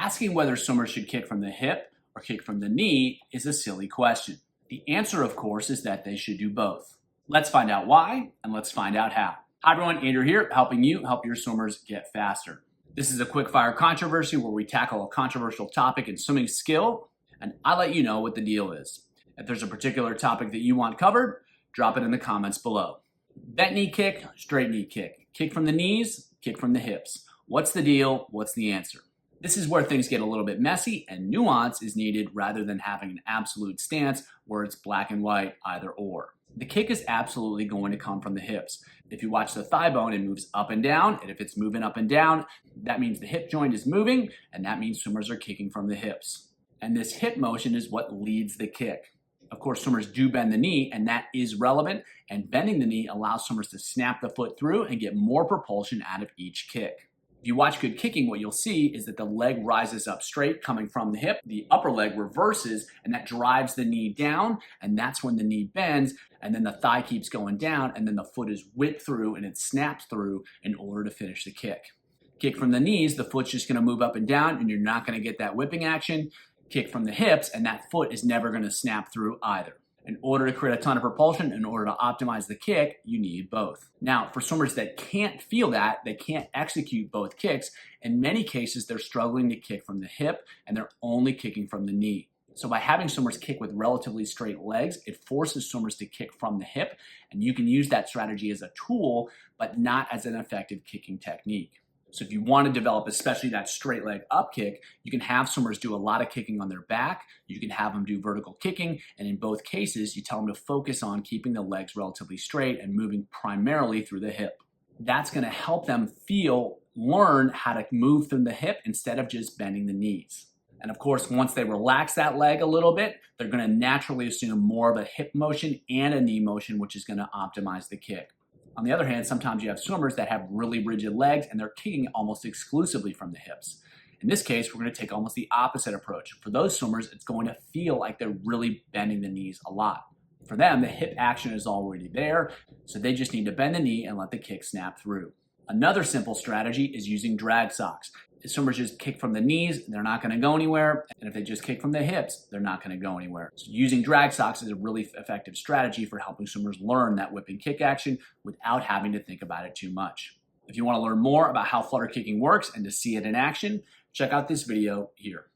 Asking whether swimmers should kick from the hip or kick from the knee is a silly question. The answer, of course, is that they should do both. Let's find out why, and let's find out how. Hi everyone, Andrew here, helping you help your swimmers get faster. This is a quick fire controversy where we tackle a controversial topic in swimming skill, and I let you know what the deal is. If there's a particular topic that you want covered, drop it in the comments below. Bent knee kick, straight knee kick. Kick from the knees, kick from the hips. What's the deal? What's the answer? This is where things get a little bit messy and nuance is needed rather than having an absolute stance where it's black and white, either or. The kick is absolutely going to come from the hips. If you watch the thigh bone, it moves up and down, and if it's moving up and down, that means the hip joint is moving, and that means swimmers are kicking from the hips. And this hip motion is what leads the kick. Of course, swimmers do bend the knee, and that is relevant, and bending the knee allows swimmers to snap the foot through and get more propulsion out of each kick. If you watch good kicking, what you'll see is that the leg rises up straight coming from the hip, the upper leg reverses, and that drives the knee down, and that's when the knee bends, and then the thigh keeps going down, and then the foot is whipped through and it snaps through in order to finish the kick. Kick from the knees, the foot's just going to move up and down, and you're not going to get that whipping action. Kick from the hips, and that foot is never going to snap through either. In order to create a ton of propulsion, in order to optimize the kick, you need both. Now, for swimmers that can't feel that, they can't execute both kicks, in many cases, they're struggling to kick from the hip, and they're only kicking from the knee. So by having swimmers kick with relatively straight legs, it forces swimmers to kick from the hip, and you can use that strategy as a tool, but not as an effective kicking technique. So if you want to develop especially that straight leg up kick, you can have swimmers do a lot of kicking on their back, you can have them do vertical kicking, and in both cases, you tell them to focus on keeping the legs relatively straight and moving primarily through the hip. That's going to help them learn how to move through the hip instead of just bending the knees. And of course, once they relax that leg a little bit, they're going to naturally assume more of a hip motion and a knee motion, which is going to optimize the kick. On the other hand, sometimes you have swimmers that have really rigid legs and they're kicking almost exclusively from the hips. In this case, we're going to take almost the opposite approach. For those swimmers, it's going to feel like they're really bending the knees a lot. For them, the hip action is already there, so they just need to bend the knee and let the kick snap through. Another simple strategy is using drag socks. If swimmers just kick from the knees, they're not going to go anywhere. And if they just kick from the hips, they're not going to go anywhere. So using drag socks is a really effective strategy for helping swimmers learn that whip and kick action without having to think about it too much. If you want to learn more about how flutter kicking works and to see it in action, check out this video here.